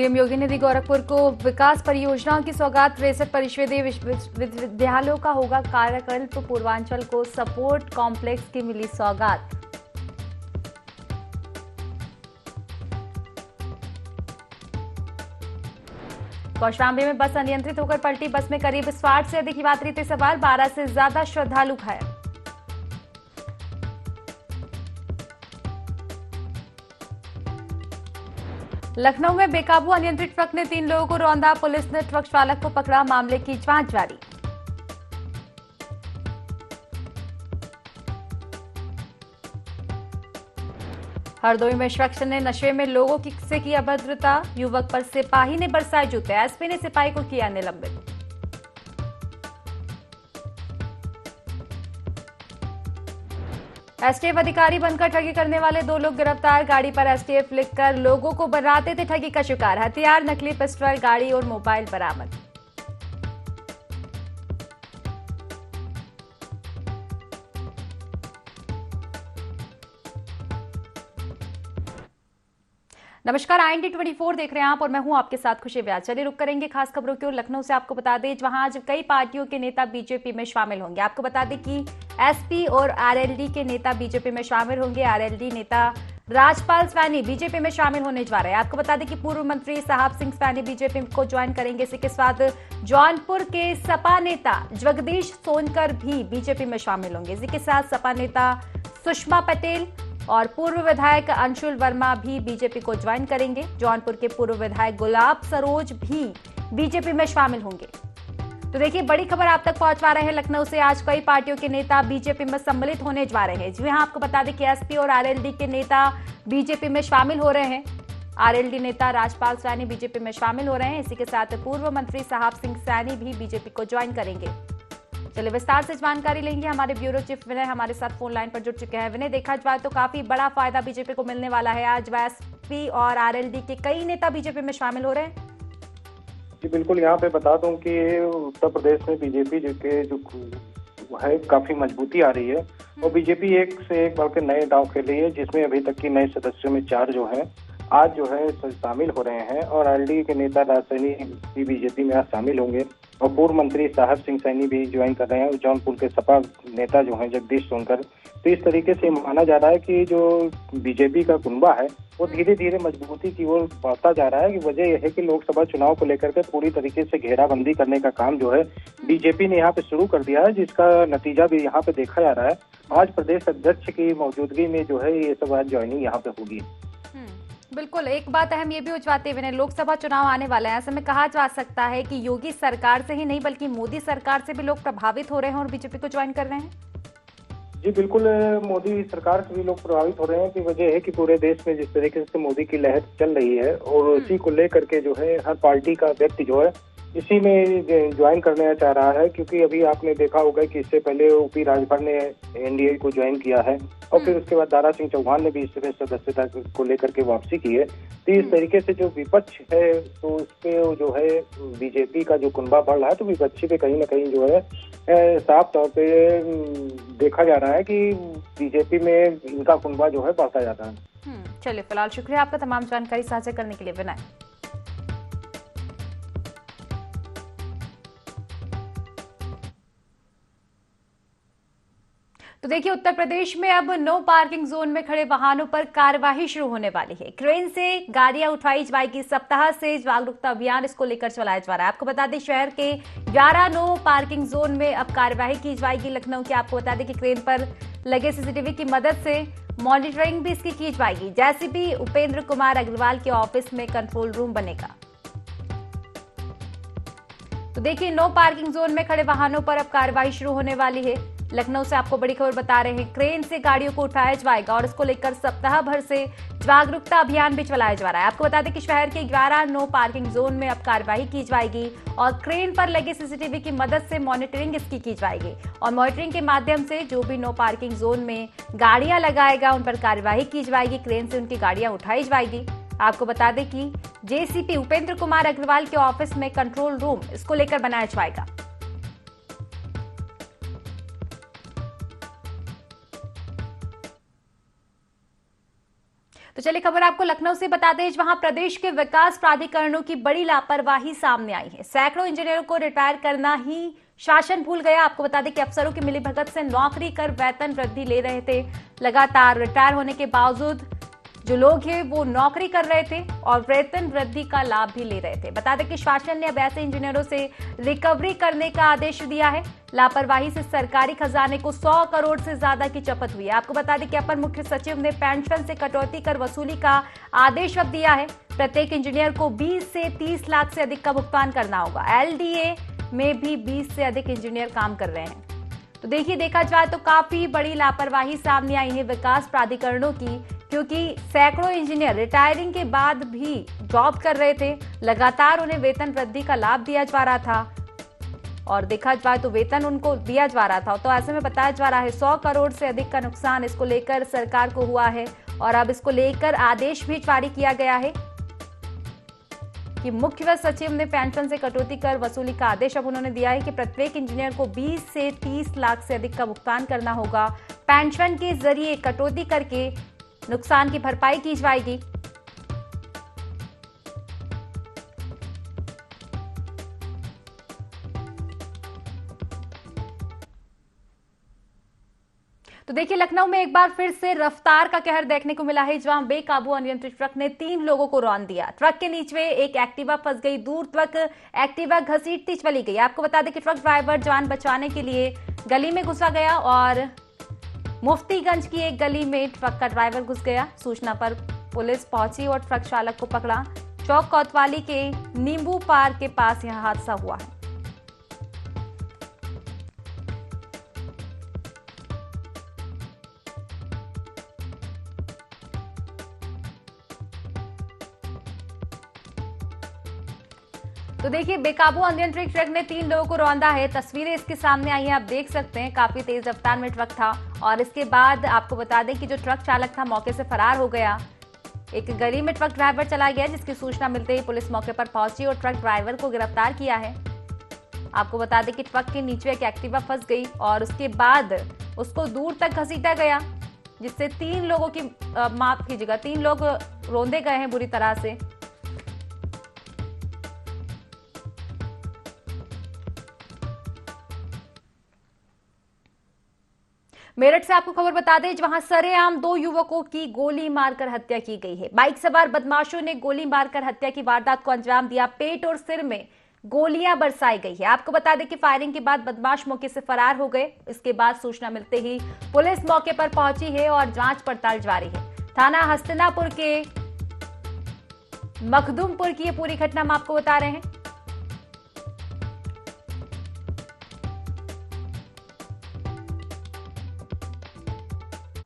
CM योगी ने दी गोरखपुर को विकास परियोजनाओं की सौगात। 63 परिषदीय विश्वविद्यालयों का होगा कायाकल्प। पूर्वांचल को सपोर्ट कॉम्प्लेक्स की मिली सौगात। कौशाम्बी में बस अनियंत्रित होकर पलटी। बस में करीब 60 से अधिक यात्री थे सवार। 12 से ज्यादा श्रद्धालु घायल। लखनऊ में बेकाबू अनियंत्रित ट्रक ने 3 लोगों को रौंदा। पुलिस ने ट्रक चालक को पकड़ा। मामले की जांच जारी। हरदोई में शख्स ने नशे में लोगों से की अभद्रता। युवक पर सिपाही ने बरसाए जूते। एसपी ने सिपाही को किया निलंबित। एसटीएफ अधिकारी बनकर ठगी करने वाले 2 लोग गिरफ्तार। गाड़ी पर एसटीएफ लिखकर लोगों को बनाते थे ठगी का शिकार। हथियार, नकली पिस्टल, गाड़ी और मोबाइल बरामद। नमस्कार, IND 24 देख रहे हैं आप और मैं हूं आपके साथ खुशी व्यास। चलिए रुक करेंगे खास खबरों की ओर। लखनऊ से आपको बता दें जहां आज कई पार्टियों के नेता बीजेपी में शामिल होंगे। आपको बता दें कि एसपी और आरएलडी के नेता बीजेपी में शामिल होंगे। आरएलडी नेता राजपाल सैनी बीजेपी में शामिल होने जा रहे हैं। आपको बता दें कि पूर्व मंत्री साहब सिंह सैनी बीजेपी को ज्वाइन करेंगे। इसी के साथ जौनपुर के सपा नेता जगदीश सोनकर भी बीजेपी में शामिल होंगे। इसी के साथ सपा नेता सुषमा पटेल और पूर्व विधायक अंशुल वर्मा भी बीजेपी को ज्वाइन करेंगे। जौनपुर के पूर्व विधायक गुलाब सरोज भी बीजेपी में शामिल होंगे। तो देखिए, बड़ी खबर आप तक पहुंचवा रहे हैं लखनऊ से। आज कई पार्टियों के नेता बीजेपी में सम्मिलित होने जा रहे हैं। जी हां, आपको बता दें कि एसपी और आरएलडी के नेता बीजेपी में शामिल हो रहे हैं। आरएलडी नेता राजपाल सैनी बीजेपी में शामिल हो रहे हैं। इसी के साथ पूर्व मंत्री साहब सिंह सैनी भी बीजेपी को ज्वाइन करेंगे। चलिए विस्तार से जानकारी लेंगे। हमारे ब्यूरो चीफ विनय हमारे साथ फोन लाइन पर जुड़ चुके हैं। विनय, देखा जाए तो काफी बड़ा फायदा बीजेपी को मिलने वाला है। आज एसपी और आरएलडी के कई नेता बीजेपी में शामिल हो रहे हैं। जी बिल्कुल, यहाँ पे बता दूं कि उत्तर प्रदेश में बीजेपी के जो है काफी मजबूती आ रही है और बीजेपी एक से एक बढ़ के नए दांव खेल रही है, जिसमें अभी तक की नए सदस्यों में 4 जो है आज जो है शामिल हो रहे हैं और आरएलडी के नेता राज सैनी भी बीजेपी में आज शामिल होंगे और पूर्व मंत्री साहब सिंह सैनी भी ज्वाइन कर रहे हैं। जौनपुर के सपा नेता जो हैं जगदीश सोनकर। तो इस तरीके से माना जा रहा है कि जो बीजेपी का कुनबा है वो धीरे धीरे मजबूती की ओर बढ़ता जा रहा है। कि वजह यह है कि लोकसभा चुनाव को लेकर के पूरी तरीके से घेराबंदी करने का काम जो है बीजेपी ने यहाँ पे शुरू कर दिया है, जिसका नतीजा भी यहाँ पे देखा जा रहा है। आज प्रदेश अध्यक्ष की मौजूदगी में जो है ये सब आज ज्वाइनिंग यहाँ पे होगी। बिल्कुल, एक बात अहम ये भी उठवाते हुए लोकसभा चुनाव आने वाले हैं। ऐसे में कहा जा सकता है कि योगी सरकार से ही नहीं बल्कि मोदी सरकार से भी लोग प्रभावित हो रहे हैं और बीजेपी को ज्वाइन कर रहे हैं। जी बिल्कुल, मोदी सरकार से भी लोग प्रभावित हो रहे हैं। की वजह है कि पूरे देश में जिस तरीके से मोदी की लहर चल रही है और उसी को लेकर के जो है हर पार्टी का व्यक्ति जो है इसी में ज्वाइन करना चाह रहा है। क्योंकि अभी आपने देखा होगा कि इससे पहले ओपी राजभर ने एनडीए को ज्वाइन किया है और फिर उसके बाद दारा सिंह चौहान ने भी इसमें सदस्यता को लेकर के वापसी की है। तो इस तरीके से जो विपक्ष है तो उसपे जो है बीजेपी का जो कुनबा बढ़ रहा है, तो विपक्षी पे कहीं ना कहीं जो है साफ तौर पे देखा जा रहा है कि बीजेपी में इनका कुनबा जो है बढ़ता जाता है। चलिए, फिलहाल शुक्रिया आपका तमाम जानकारी साझा करने के लिए विनय। तो देखिए, उत्तर प्रदेश में अब नो पार्किंग जोन में खड़े वाहनों पर कार्यवाही शुरू होने वाली है। क्रेन से गाड़ियां उठाई जाएगी। सप्ताह से जागरूकता अभियान इसको लेकर चलाया जा रहा है। आपको बता दें शहर के 11 नो पार्किंग जोन में अब कार्यवाही की जाएगी। लखनऊ के आपको बता दें कि क्रेन पर लगे सीसीटीवी की मदद से मॉनिटरिंग भी इसकी की जाएगी। जैसे भी उपेंद्र कुमार अग्रवाल के ऑफिस में कंट्रोल रूम बनेगा। तो देखिए, नो पार्किंग जोन में खड़े वाहनों पर अब कार्यवाही शुरू होने वाली है। लखनऊ से आपको बड़ी खबर बता रहे हैं। क्रेन से गाड़ियों को उठाया जाएगा और इसको लेकर सप्ताह भर से जागरूकता अभियान भी चलाया जा रहा है। आपको बता दें कि शहर के 11 नो पार्किंग जोन में अब कार्यवाही की जाएगी और क्रेन पर लगे सीसीटीवी की मदद से मॉनिटरिंग इसकी की जाएगी और मॉनिटरिंग के माध्यम से जो भी नो पार्किंग जोन में गाड़ियां लगाएगा उन पर कार्यवाही की जाएगी। क्रेन से उनकी गाड़ियां उठाई जाएगी। आपको बता दें कि जेसीपी उपेंद्र कुमार अग्रवाल के ऑफिस में कंट्रोल रूम इसको लेकर बनाया जाएगा। तो चलिए खबर आपको लखनऊ से बता दें, वहां प्रदेश के विकास प्राधिकरणों की बड़ी लापरवाही सामने आई है। सैकड़ों इंजीनियरों को रिटायर करना ही शासन भूल गया। आपको बता दें कि अफसरों की मिलीभगत से नौकरी कर वेतन वृद्धि ले रहे थे। लगातार रिटायर होने के बावजूद जो लोग हैं वो नौकरी कर रहे थे और वेतन वृद्धि का लाभ भी ले रहे थे। बता दें कि शासन ने अब ऐसे इंजीनियरों से रिकवरी करने का आदेश दिया है। लापरवाही से सरकारी खजाने को 100 करोड़ से ज्यादा की चपत हुई है। आपको बता दें कि अपर मुख्य सचिव ने पेंशन से कटौती कर वसूली का आदेश अब दिया है। प्रत्येक इंजीनियर को 20 से 30 लाख से अधिक का भुगतान करना होगा। एलडीए में भी 20 से अधिक इंजीनियर काम कर रहे हैं। तो देखिए, देखा जाए तो काफी बड़ी लापरवाही सामने आई है विकास प्राधिकरणों की, क्योंकि सैकड़ों इंजीनियर रिटायरिंग के बाद भी जॉब कर रहे थे। लगातार उन्हें वेतन वृद्धि का लाभ दिया जा रहा था और देखा जाए तो वेतन उनको दिया जा रहा था। तो ऐसे में बताया जा रहा है 100 करोड़ से अधिक का नुकसान इसको लेकर सरकार को हुआ है और अब इसको लेकर आदेश भी जारी किया गया है कि मुख्य सचिव ने पेंशन से कटौती कर वसूली का आदेश अब उन्होंने दिया है कि प्रत्येक इंजीनियर को 20 से 30 लाख से अधिक का भुगतान करना होगा। पेंशन के जरिए कटौती करके नुकसान की भरपाई की जाएगी। तो देखिए, लखनऊ में एक बार फिर से रफ्तार का कहर देखने को मिला है, जहां बेकाबू अनियंत्रित ट्रक ने 3 लोगों को रौंद दिया। ट्रक के नीचे एक एक्टिवा फंस गई, दूर तक एक्टिवा घसीटती चली गई। आपको बता दें कि ट्रक ड्राइवर जान बचाने के लिए गली में घुसा गया और मुफ्तीगंज की एक गली में ट्रक का ड्राइवर घुस गया। सूचना पर पुलिस पहुंची और ट्रक चालक को पकड़ा। चौक कोतवाली के नींबू पार के पास यह हादसा हुआ है। तो देखिए, बेकाबू अनियंत्रित ट्रक ने 3 लोगों को रौंदा है। तस्वीरें इसके सामने आई हैं, आप देख सकते हैं। काफी तेज रफ्तार में ट्रक था और इसके बाद आपको बता दें कि जो ट्रक चालक था मौके से फरार हो गया। एक गली में ट्रक ड्राइवर चला गया, जिसकी सूचना मिलते ही पुलिस मौके पर पहुंची और ट्रक ड्राइवर को गिरफ्तार किया है। आपको बता दें कि ट्रक के नीचे एक एक्टिवा फंस गई और उसके बाद उसको दूर तक घसीटा गया, जिससे 3 लोगों की माफ कीजिएगा 3 लोग रौंदे गए हैं बुरी तरह से। मेरठ से आपको खबर बता दें, वहां सरेआम 2 युवकों की गोली मारकर हत्या की गई है। बाइक सवार बदमाशों ने गोली मारकर हत्या की वारदात को अंजाम दिया। पेट और सिर में गोलियां बरसाई गई है। आपको बता दें कि फायरिंग के बाद बदमाश मौके से फरार हो गए। इसके बाद सूचना मिलते ही पुलिस मौके पर पहुंची है और जांच पड़ताल जारी है। थाना हस्तिनापुर के मखदूमपुर की ये पूरी घटना हम आपको बता रहे हैं।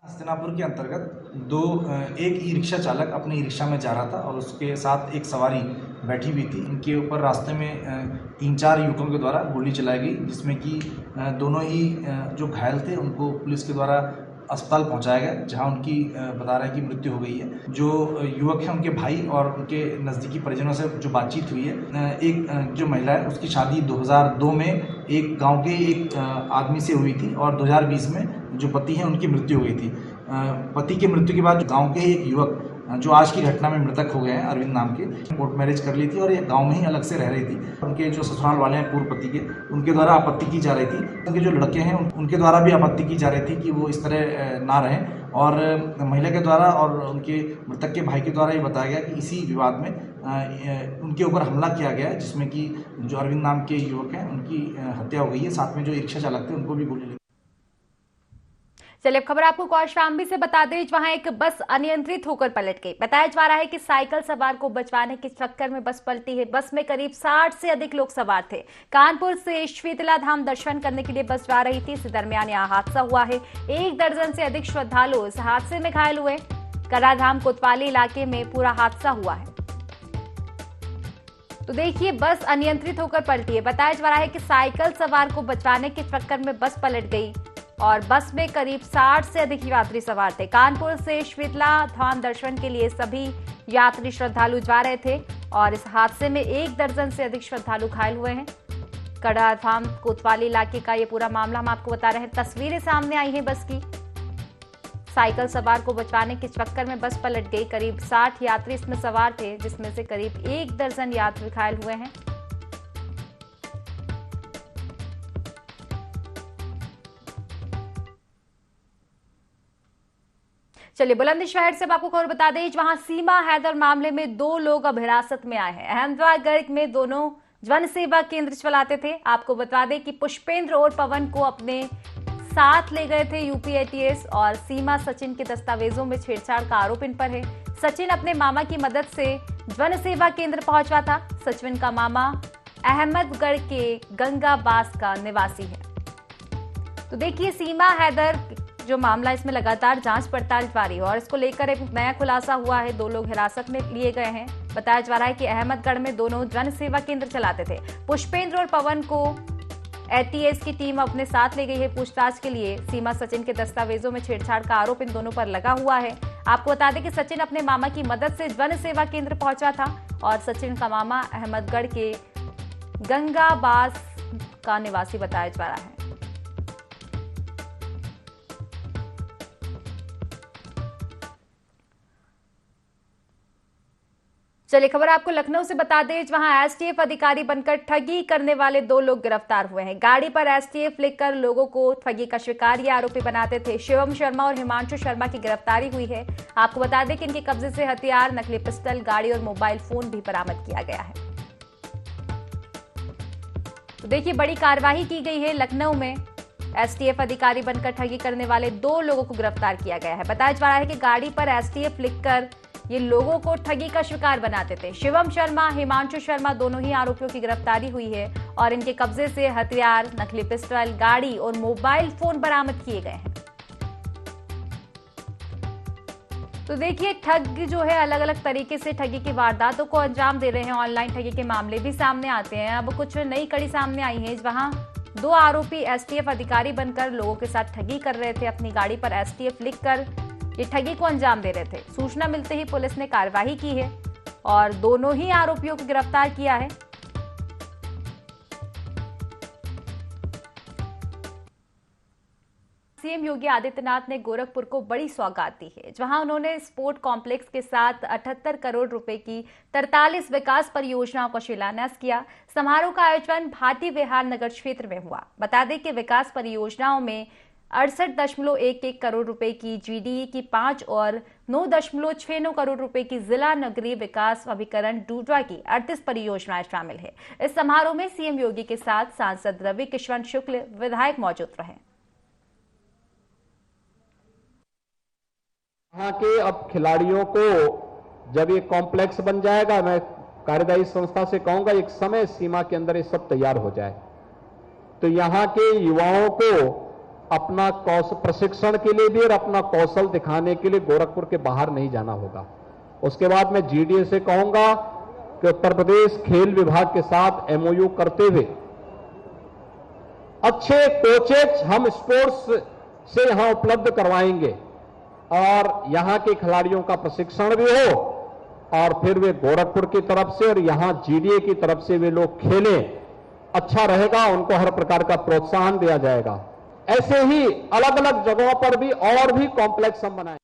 हस्तिनापुर के अंतर्गत एक ई रिक्शा चालक अपने ई रिक्शा में जा रहा था और उसके साथ एक सवारी बैठी हुई थी। इनके ऊपर रास्ते में 3-4 युवकों के द्वारा गोली चलाई गई, जिसमें कि दोनों ही जो घायल थे उनको पुलिस के द्वारा अस्पताल पहुंचाया गया, जहां उनकी बता रहे हैं कि मृत्यु हो गई है। जो युवक हैं उनके भाई और उनके नज़दीकी परिजनों से जो बातचीत हुई है, एक जो महिला है उसकी शादी 2002 में एक गांव के एक आदमी से हुई थी और 2020 में जो पति हैं उनकी मृत्यु हो गई थी। पति की मृत्यु के बाद गांव के एक युवक जो आज की घटना में मृतक हो गए हैं, अरविंद नाम के, कोर्ट मैरिज कर ली थी और ये गांव में ही अलग से रह रही थी। उनके जो ससुराल वाले हैं पूर्व पति के, उनके द्वारा आपत्ति की जा रही थी। उनके जो लड़के हैं उनके द्वारा भी आपत्ति की जा रही थी कि वो इस तरह ना रहें और महिला के द्वारा और उनके मृतक के भाई के द्वारा ये बताया गया कि इसी विवाद में उनके ऊपर हमला किया गया है, जिसमें कि जो अरविंद नाम के युवक हैं उनकी हत्या हो गई है। साथ में जो रिक्शा चालक थे उनको भी गोली लगी। चलिए, अब खबर आपको कौशाम्बी से बता दें, वहां एक बस अनियंत्रित होकर पलट गई। बताया जा रहा है कि साइकिल सवार को बचवाने के चक्कर में बस पलटी है। बस में करीब 60 से अधिक लोग सवार थे। कानपुर से शीतला धाम दर्शन करने के लिए बस जा रही थी। इसी दरमियान यहां हादसा हुआ है। 1 दर्जन से अधिक श्रद्धालु इस हादसे में घायल हुए। कड़ाधाम कोतवाली इलाके में पूरा हादसा हुआ है। तो देखिए, बस अनियंत्रित होकर पलटी है। बताया जा रहा है कि साइकिल सवार को बचवाने के चक्कर में बस पलट गई और बस में करीब 60 से अधिक यात्री सवार थे। कानपुर से शीतला धाम दर्शन के लिए सभी यात्री श्रद्धालु जा रहे थे और इस हादसे में 1 दर्जन से अधिक श्रद्धालु घायल हुए हैं। कड़ाधाम कोतवाली इलाके का ये पूरा मामला हम आपको बता रहे हैं। तस्वीरें सामने आई हैं बस की। साइकिल सवार को बचाने के चक्कर में बस पलट गई। करीब 60 यात्री इसमें सवार थे, जिसमें से करीब 1 दर्जन यात्री घायल हुए हैं। चलिए बुलंदशहर से आपको खबर बता दें, वहां सीमा हैदर मामले में 2 लोग अब हिरासत में आए हैं। अहमदगढ़ में दोनों जन सेवा केंद्र चलाते थे। आपको बता दें कि पुष्पेंद्र और पवन को अपने साथ ले गए थे यूपी एटीएस, और सीमा सचिन के दस्तावेजों में छेड़छाड़ का आरोप इन पर है। सचिन अपने मामा की मदद से जन सेवा केंद्र पहुंचा था। सचिन का मामा अहमदगढ़ के गंगाबास का निवासी है। तो देखिए, सीमा हैदर जो मामला, इसमें लगातार जांच पड़ताल जारी है और इसको लेकर एक नया खुलासा हुआ है। 2 लोग हिरासत में लिए गए हैं। बताया जा रहा है कि अहमदगढ़ में दोनों जन सेवा केंद्र चलाते थे। पुष्पेंद्र और पवन को एटीएस की टीम अपने साथ ले गई है पूछताछ के लिए। सीमा सचिन के दस्तावेजों में छेड़छाड़ का आरोप इन दोनों पर लगा हुआ है। आपको बता दें कि सचिन अपने मामा की मदद से जन सेवा केंद्र पहुंचा था और सचिन का मामा अहमदगढ़ के गंगाबास का निवासी बताया जा रहा है। चलिए खबर आपको लखनऊ से बता दें, वहां एसटीएफ अधिकारी बनकर ठगी करने वाले 2 लोग गिरफ्तार हुए हैं। गाड़ी पर एसटीएफ लिखकर लोगों को ठगी का शिकार ये आरोपी बनाते थे। शिवम शर्मा और हिमांशु शर्मा की गिरफ्तारी हुई है। आपको बता दें कि इनके कब्जे से हथियार, नकली पिस्टल, गाड़ी और मोबाइल फोन भी बरामद किया गया है। तो देखिए, बड़ी कार्रवाई की गई है लखनऊ में। एसटीएफ अधिकारी बनकर ठगी करने वाले 2 लोगों को गिरफ्तार किया गया है। बताया जा रहा है कि गाड़ी पर एसटीएफ लिखकर ये लोगों को ठगी का शिकार बनाते थे। शिवम शर्मा, हिमांशु शर्मा दोनों ही आरोपियों की गिरफ्तारी हुई है और इनके कब्जे से हथियार, नकली पिस्टल, गाड़ी और मोबाइल फोन बरामद किए गए हैं। तो देखिए, ठग जो है अलग अलग तरीके से ठगी की वारदातों को अंजाम दे रहे हैं। ऑनलाइन ठगी के मामले भी सामने आते हैं। अब कुछ नई कड़ी सामने आई है, वहां 2 आरोपी एसटीएफ अधिकारी बनकर लोगों के साथ ठगी कर रहे थे। अपनी गाड़ी पर एसटीएफ लिखकर ये ठगी को अंजाम दे रहे थे। सूचना मिलते ही पुलिस ने कार्रवाई की है और दोनों ही आरोपियों को गिरफ्तार किया है। सीएम योगी आदित्यनाथ ने गोरखपुर को बड़ी सौगात दी है, जहां उन्होंने स्पोर्ट कॉम्प्लेक्स के साथ 78 करोड़ रुपए की 43 विकास परियोजनाओं का शिलान्यास किया। समारोह का आयोजन भाटी विहार नगर क्षेत्र में हुआ। बता दें कि विकास परियोजनाओं में 68.11 करोड़ रुपए की जीडीए की 5 और 9.69 करोड़ रुपए की जिला नगरीय विकास अभिकरण डूडवा की 38 परियोजनाएं शामिल है। इस समारोह में सीएम योगी के साथ सांसद रवि किशन शुक्ल विधायक मौजूद रहे। यहाँ के अब खिलाड़ियों को जब ये कॉम्प्लेक्स बन जाएगा, मैं कार्यदायी संस्था से कहूंगा एक समय सीमा के अंदर ये सब तैयार हो जाए, तो यहाँ के युवाओं को अपना कौशल प्रशिक्षण के लिए भी और अपना कौशल दिखाने के लिए गोरखपुर के बाहर नहीं जाना होगा। उसके बाद मैं जीडीए से कहूंगा कि उत्तर प्रदेश खेल विभाग के साथ एमओयू करते हुए अच्छे कोचेज हम स्पोर्ट्स से यहां उपलब्ध करवाएंगे और यहां के खिलाड़ियों का प्रशिक्षण भी हो और फिर वे गोरखपुर की तरफ से और यहां जीडीए की तरफ से वे लोग खेलें, अच्छा रहेगा। उनको हर प्रकार का प्रोत्साहन दिया जाएगा। ऐसे ही अलग अलग जगहों पर भी और भी कॉम्प्लेक्स हम बनाएं।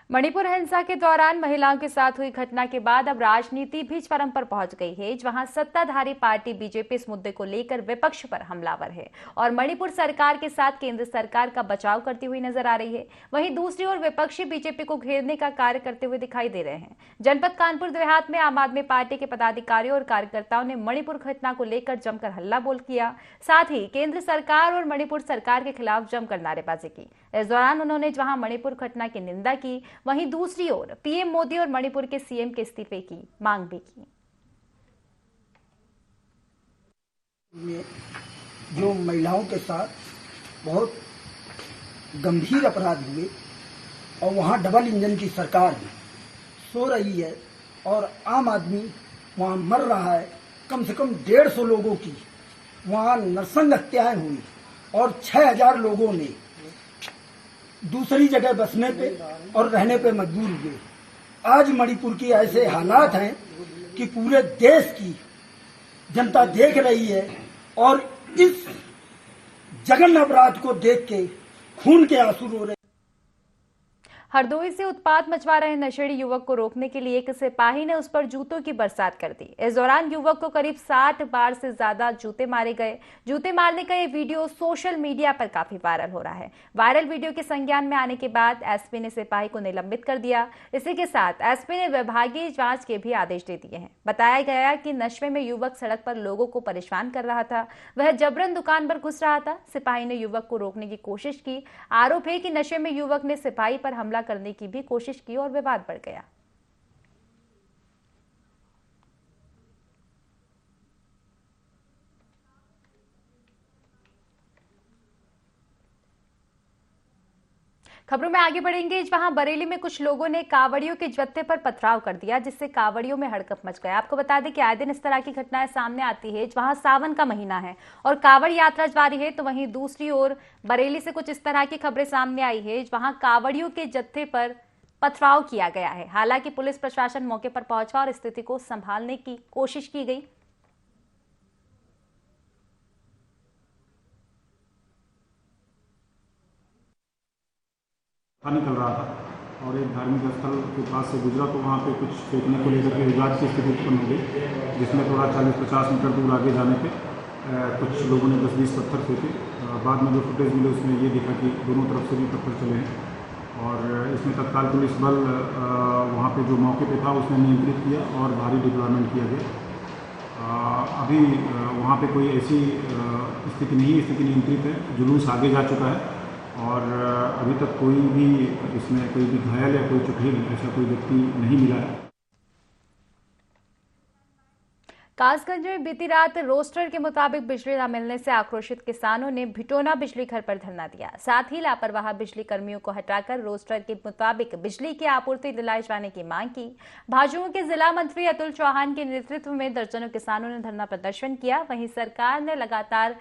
मणिपुर हिंसा के दौरान महिलाओं के साथ हुई घटना के बाद अब राजनीति भी चरम पर पहुंच गई है, जहां सत्ताधारी पार्टी बीजेपी इस मुद्दे को लेकर विपक्ष पर हमलावर है और मणिपुर सरकार के साथ केंद्र सरकार का बचाव करती हुई नजर आ रही है। वहीं दूसरी ओर विपक्षी बीजेपी को घेरने का कार्य करते हुए दिखाई दे रहे हैं। जनपद कानपुर देहात में आम आदमी पार्टी के पदाधिकारियों और कार्यकर्ताओं ने मणिपुर घटना को लेकर जमकर हल्ला बोल किया, साथ ही केंद्र सरकार और मणिपुर सरकार के खिलाफ जमकर नारेबाजी की। इस दौरान उन्होंने जहां मणिपुर घटना की निंदा की, वहीं दूसरी ओर पीएम मोदी और मणिपुर के सीएम के इस्तीफे की मांग भी की। जो महिलाओं के साथ बहुत गंभीर अपराध हुए और वहां डबल इंजन की सरकार भी सो रही है और आम आदमी वहां मर रहा है। कम से कम 150 लोगों की वहां नरसंग हत्याएं हुई और 6000 लोगों ने दूसरी जगह बसने पे और रहने पे मजबूर हुए। आज मणिपुर की ऐसे हालात हैं कि पूरे देश की जनता देख रही है और इस जघन्य अपराध को देख के खून के आंसू रो रहे। हरदोई से उत्पात मचवा रहे नशेड़ी युवक को रोकने के लिए एक सिपाही ने उस पर जूतों की बरसात कर दी। इस दौरान युवक को करीब 60 बार से ज्यादा जूते मारे गए। जूते मारने का ये वीडियो सोशल मीडिया पर काफी वायरल हो रहा है। वायरल वीडियो के संज्ञान में आने के बाद एसपी ने सिपाही को निलंबित कर दिया। इसी के साथ एसपी ने विभागीय जांच के भी आदेश दे दिए हैं। बताया गया कि नशे में युवक सड़क पर लोगों को परेशान कर रहा था। वह जबरन दुकान पर घुस रहा था। सिपाही ने युवक को रोकने की कोशिश की। आरोप है कि नशे में युवक ने सिपाही पर हमला करने की भी कोशिश की और विवाद बढ़ गया। खबरों में आगे बढ़ेंगे, जहां बरेली में कुछ लोगों ने कांवड़ियों के जत्थे पर पथराव कर दिया, जिससे कांवड़ियों में हड़कंप मच गया। आपको बता दें कि आए दिन इस तरह की घटनाएं सामने आती है। जहां सावन का महीना है और कांवड़ यात्रा जारी है, तो वहीं दूसरी ओर बरेली से कुछ इस तरह की खबरें सामने आई है, जहां कांवड़ियों के जत्थे पर पथराव किया गया है। हालांकि पुलिस प्रशासन मौके पर पहुंचा और स्थिति को संभालने की कोशिश की गई। निकल रहा था और एक धार्मिक स्थल के पास से गुजरा तो वहाँ पे कुछ फेंकने को लेकर के विवाद की स्थिति उत्पन्न हो गई, जिसमें थोड़ा 40-50 मीटर दूर आगे जाने पे कुछ लोगों ने 10-20 पत्थर फेंके। बाद में जो फुटेज मिले उसमें ये दिखा कि दोनों तरफ से भी पत्थर चले हैं और इसमें तत्काल पुलिस बल वहाँ पे जो मौके पे था उसने नियंत्रित किया और भारी डिप्लॉयमेंट किया गया। अभी वहाँ पे कोई ऐसी स्थिति नहीं, स्थिति नियंत्रित है। जुलूस आगे जा चुका है और अभी तक कोई भी इसमें कोई भी घायल या कोई चोटिल ऐसा कोई व्यक्ति नहीं मिला है। कासगंज में बीती रात रोस्टर के मुताबिक बिजली न मिलने से आक्रोशित किसानों ने भिटोना बिजली घर पर धरना दिया। साथ ही लापरवाह बिजली कर्मियों को हटाकर रोस्टर के मुताबिक बिजली की आपूर्ति दिलाई जाने की मांग की। भाजपा के जिला मंत्री अतुल चौहान के नेतृत्व में दर्जनों किसानों ने धरना प्रदर्शन किया। वहीं सरकार ने लगातार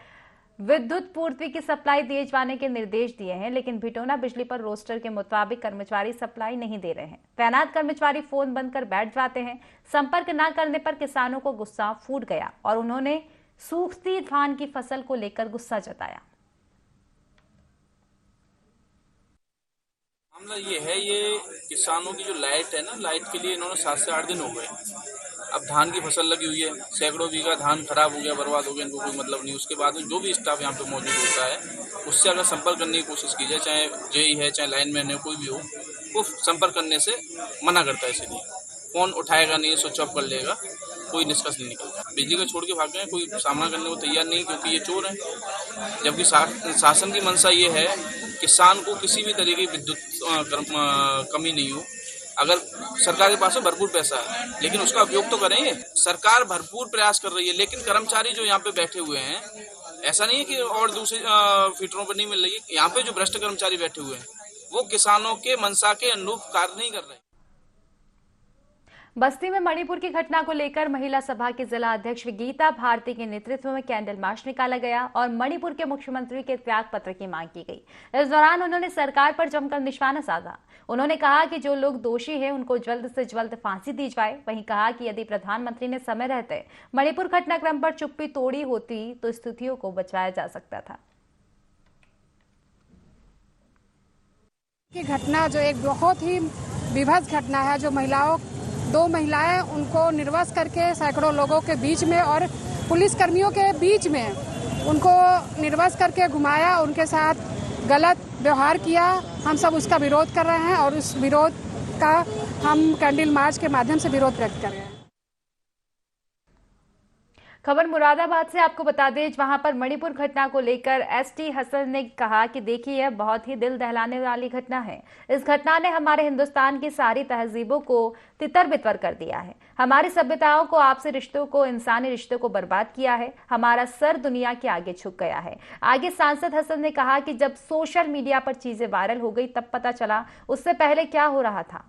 विद्युत पूर्ति की सप्लाई दिए जाने के निर्देश दिए हैं, लेकिन भिटोना बिजली पर रोस्टर के मुताबिक कर्मचारी सप्लाई नहीं दे रहे हैं। तैनात कर्मचारी फोन बंद कर बैठ जाते हैं। संपर्क न करने पर किसानों को गुस्सा फूट गया और उन्होंने सूखती धान की फसल को लेकर गुस्सा जताया। मामला ये है, ये किसानों की जो लाइट है ना, लाइट के लिए इन्होंने 7 से 8 दिन हो गए। अब धान की फसल लगी हुई है, सैकड़ों बीघा धान खराब हो गया, बर्बाद हो गया, इनको कोई मतलब नहीं। उसके बाद में जो भी स्टाफ यहाँ पे मौजूद होता है उससे अगर संपर्क करने की कोशिश की जाए, चाहे जेई है चाहे लाइनमैन है, कोई भी हो, वो संपर्क करने से मना करता है। इसलिए फोन उठाएगा नहीं, स्विच ऑफ कर लेगा, कोई निष्कर्ष नहीं निकलता। बिजली को छोड़ के भाग गए, कोई सामना करने को तैयार नहीं, क्योंकि ये चोर है। जबकि शासन की मंशा ये है किसान को किसी भी तरीके की विद्युत कमी नहीं हो। अगर सरकार के पास में भरपूर पैसा है, लेकिन उसका उपयोग तो करेंगे। सरकार भरपूर प्रयास कर रही है, लेकिन कर्मचारी जो यहाँ पे बैठे हुए हैं, ऐसा नहीं है कि और दूसरे फीडरों पर नहीं मिल रही है। यहाँ पे जो भ्रष्ट कर्मचारी बैठे हुए हैं वो किसानों के मंशा के अनुरूप कार्य नहीं कर रहे। बस्ती में मणिपुर की घटना को लेकर महिला सभा के जिला अध्यक्ष गीता भारती के नेतृत्व में कैंडल मार्च निकाला गया और मणिपुर के मुख्यमंत्री के त्याग पत्र की मांग की गई। इस दौरान उन्होंने सरकार पर जमकर निशाना साधा। उन्होंने कहा कि जो लोग दोषी हैं उनको जल्द से जल्द फांसी दी जाए। वहीं कहा कि यदि प्रधानमंत्री ने समय रहते मणिपुर घटनाक्रम पर चुप्पी तोड़ी होती तो स्थितियों को बचाया जा सकता था। की घटना जो एक बहुत ही विभत्स घटना है, जो दो महिलाएं उनको निर्वस्त्र करके सैकड़ों लोगों के बीच में और पुलिस कर्मियों के बीच में उनको निर्वस्त्र करके घुमाया, उनके साथ गलत व्यवहार किया। हम सब उसका विरोध कर रहे हैं और उस विरोध का हम कैंडल मार्च के माध्यम से विरोध व्यक्त कर रहे हैं। खबर मुरादाबाद से आपको बता दें, वहां पर मणिपुर घटना को लेकर एसटी हसन ने कहा कि देखिए यह बहुत ही दिल दहलाने वाली घटना है। इस घटना ने हमारे हिंदुस्तान की सारी तहजीबों को तितर-बितर कर दिया है। हमारी सभ्यताओं को, आपसी रिश्तों को, इंसानी रिश्तों को बर्बाद किया है। हमारा सर दुनिया के आगे झुक गया है। आगे सांसद हसन ने कहा कि जब सोशल मीडिया पर चीजें वायरल हो गई तब पता चला, उससे पहले क्या हो रहा था।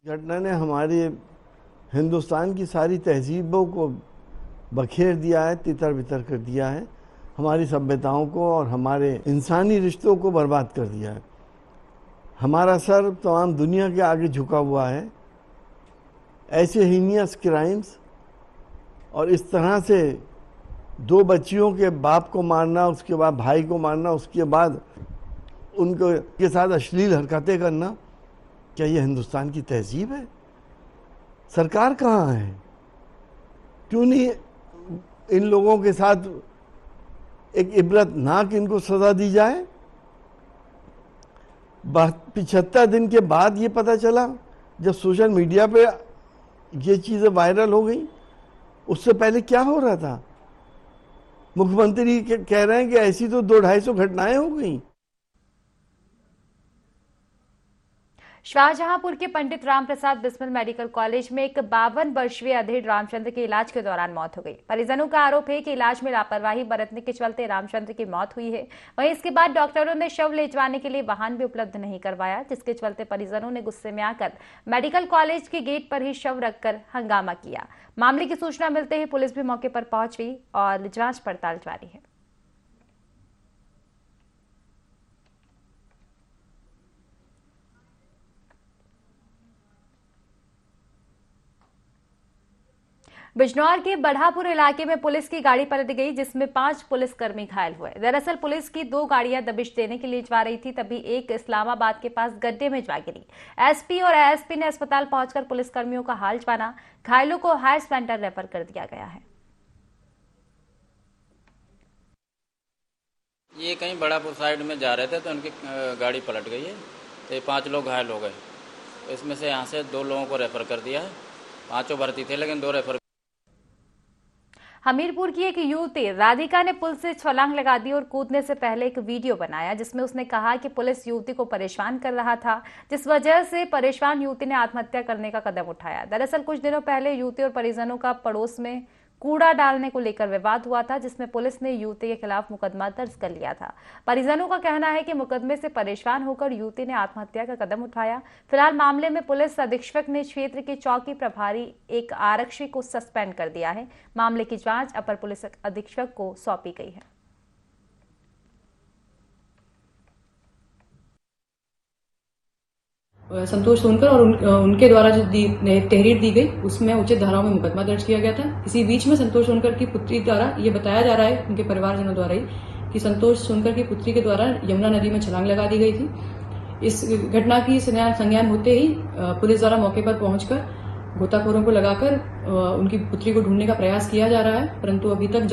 घटना ने हमारी हिंदुस्तान की सारी तहजीबों को बखेर दिया है, तितर बितर कर दिया है। हमारी सभ्यताओं को और हमारे इंसानी रिश्तों को बर्बाद कर दिया है। हमारा सर तमाम दुनिया के आगे झुका हुआ है। ऐसे हीनियस क्राइम्स और इस तरह से 2 बच्चियों के बाप को मारना, उसके बाद भाई को मारना, उसके बाद उनको के साथ अश्लील हरकतें करना, क्या ये हिंदुस्तान की तहजीब है? सरकार कहाँ है? क्यों नहीं इन लोगों के साथ एक इबरतनाक इनको सजा दी जाए? 75 दिन के बाद ये पता चला, जब सोशल मीडिया पे ये चीज़ें वायरल हो गई। उससे पहले क्या हो रहा था? मुख्यमंत्री कह रहे हैं कि ऐसी तो 200-250 घटनाएं हो गई। शाहजहांपुर के पंडित राम प्रसाद बिस्मिल मेडिकल कॉलेज में एक 52 वर्षीय अधेड़ रामचंद्र की इलाज के दौरान मौत हो गई। परिजनों का आरोप है कि इलाज में लापरवाही बरतने के चलते रामचंद्र की मौत हुई है। वहीं इसके बाद डॉक्टरों ने शव ले जाने के लिए वाहन भी उपलब्ध नहीं करवाया, जिसके चलते परिजनों ने गुस्से में आकर मेडिकल कॉलेज के गेट पर ही शव रखकर हंगामा किया। मामले की सूचना मिलते ही पुलिस भी मौके पर पहुंच गई और जांच पड़ताल जारी है। बिजनौर के बढ़ापुर इलाके में पुलिस की गाड़ी पलट गई, जिसमें 5 पुलिसकर्मी घायल हुए। दरअसल पुलिस की 2 गाड़ियां दबिश देने के लिए जा रही थी, तभी एक इस्लामाबाद के पास गड्ढे में जा गिरी। एसपी और एएसपी ने अस्पताल पहुंचकर पुलिसकर्मियों का हाल जाना। घायलों को हायर सेंटर रेफर कर दिया गया है। ये कहीं बढ़ापुर साइड में जा रहे थे तो उनकी गाड़ी पलट गई है, तो 5 लोग घायल हो गए। इसमें से यहाँ से 2 लोगों को रेफर कर दिया है। 5 भर्ती थे लेकिन 2 रेफर। हमीरपुर की एक युवती राधिका ने पुल से छलांग लगा दी और कूदने से पहले एक वीडियो बनाया, जिसमें उसने कहा कि पुलिस युवती को परेशान कर रहा था, जिस वजह से परेशान युवती ने आत्महत्या करने का कदम उठाया। दरअसल कुछ दिनों पहले युवती और परिजनों का पड़ोस में कूड़ा डालने को लेकर विवाद हुआ था, जिसमें पुलिस ने युवती के खिलाफ मुकदमा दर्ज कर लिया था। परिजनों का कहना है कि मुकदमे से परेशान होकर युवती ने आत्महत्या का कदम उठाया। फिलहाल मामले में पुलिस अधीक्षक ने क्षेत्र के चौकी प्रभारी एक आरक्षी को सस्पेंड कर दिया है। मामले की जांच अपर पुलिस अधीक्षक को सौंपी गई है। संतोष सोनकर और उनके द्वारा जो तहरीर दी गई उसमें उचित धाराओं में मुकदमा दर्ज किया गया था। इसी बीच में संतोष सोनकर की पुत्री द्वारा ये बताया जा रहा है, उनके परिवारजनों द्वारा ही, कि संतोष सोनकर की पुत्री के द्वारा यमुना नदी में छलांग लगा दी गई थी। इस घटना की संज्ञान होते ही पुलिस द्वारा मौके पर पहुंचकर गोताखोरों को लगाकर उनकी पुत्री को ढूंढने का प्रयास किया जा रहा है, परंतु अभी तक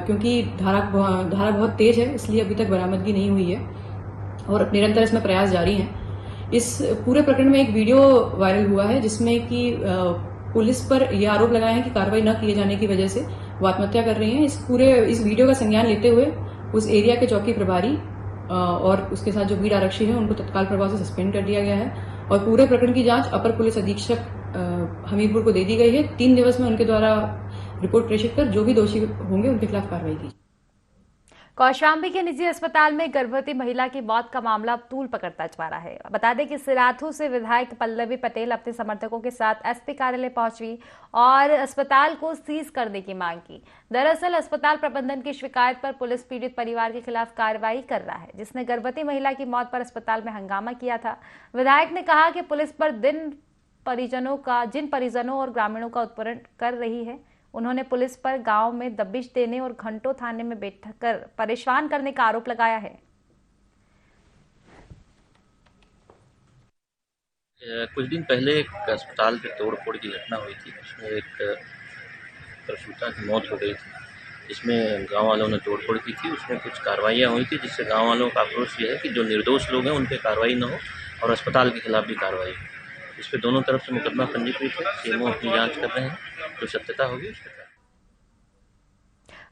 क्योंकि धारा बहुत तेज है, इसलिए अभी तक बरामदगी नहीं हुई है और निरंतर इसमें प्रयास जारी है। इस पूरे प्रकरण में एक वीडियो वायरल हुआ है, जिसमें कि पुलिस पर यह आरोप लगाए हैं कि कार्रवाई न किए जाने की वजह से वो आत्महत्या कर रही हैं। इस वीडियो का संज्ञान लेते हुए उस एरिया के चौकी प्रभारी और उसके साथ जो बीट आरक्षी हैं उनको तत्काल प्रभाव से सस्पेंड कर दिया गया है और पूरे प्रकरण की जांच अपर पुलिस अधीक्षक हमीरपुर को दे दी गई है। 3 दिवस में उनके द्वारा रिपोर्ट प्रेषित कर जो भी दोषी होंगे उनके खिलाफ कार्रवाई की। कौशाम्बी के निजी अस्पताल में गर्भवती महिला की मौत का मामला अब तूल पकड़ता जा रहा है। बता दें कि सिराथू से विधायक पल्लवी पटेल अपने समर्थकों के साथ एसपी कार्यालय पहुंची और अस्पताल को सीज करने की मांग की। दरअसल अस्पताल प्रबंधन की शिकायत पर पुलिस पीड़ित परिवार के खिलाफ कार्रवाई कर रहा है, जिसने गर्भवती महिला की मौत पर अस्पताल में हंगामा किया था। विधायक ने कहा कि पुलिस पर जिन परिजनों और ग्रामीणों का उत्पीड़न कर रही है, उन्होंने पुलिस पर गांव में दबिश देने और घंटों थाने में बैठकर परेशान करने का आरोप लगाया है। कुछ दिन पहले एक अस्पताल में तोड़फोड़ की घटना हुई थी, जिसमें एक प्रसूता की मौत हो गई थी, जिसमें गांव वालों ने तोड़फोड़ की थी। उसमें कुछ कार्रवाइयाँ हुई थी, जिससे गांव वालों का आक्रोश ये है कि जो निर्दोष लोग हैं उन पर कार्रवाई न हो और अस्पताल के खिलाफ भी कार्रवाई हो। इस पर दोनों तरफ से मुकदमा पंजीकृत है। सीएमओ अपनी जांच कर रहे हैं, जो सत्यता होगी उस पर।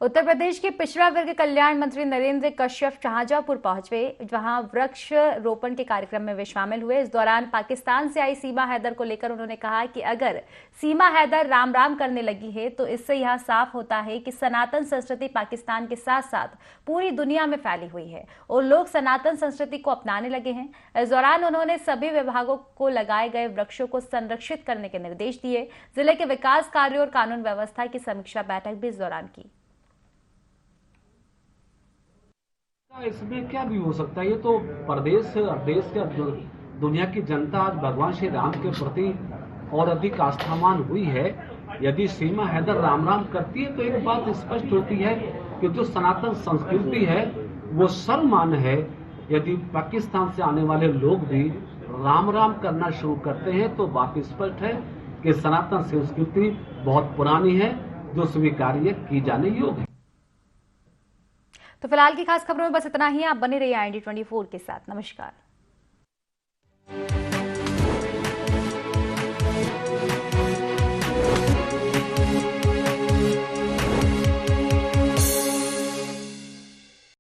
उत्तर प्रदेश के पिछड़ा वर्ग कल्याण मंत्री नरेंद्र कश्यप शाहजहांपुर पहुंचे, जहां वृक्ष रोपण के कार्यक्रम में वे शामिल हुए। इस दौरान पाकिस्तान से आई सीमा हैदर को लेकर उन्होंने कहा कि अगर सीमा हैदर राम राम करने लगी है तो इससे यह साफ होता है कि सनातन संस्कृति पाकिस्तान के साथ साथ पूरी दुनिया में फैली हुई है और लोग सनातन संस्कृति को अपनाने लगे हैं। इस दौरान उन्होंने सभी विभागों को लगाए गए वृक्षों को संरक्षित करने के निर्देश दिए। जिले के विकास कार्यों और कानून व्यवस्था की समीक्षा बैठक भी इस दौरान की। इसमें क्या भी हो सकता है, ये तो प्रदेश देश का दुनिया की जनता आज भगवान श्री राम के प्रति और अधिक आस्थावान हुई है। यदि सीमा हैदर राम राम करती है तो एक बात स्पष्ट होती है कि जो सनातन संस्कृति है वो सर्वमान्य है यदि पाकिस्तान से आने वाले लोग भी राम राम करना शुरू करते हैं तो बात स्पष्ट है कि सनातन संस्कृति बहुत पुरानी है जो स्वीकार्य की जाने योग्य है। तो फिलहाल की खास खबरों में बस इतना ही। आप बने रहिए IND24 के साथ। नमस्कार।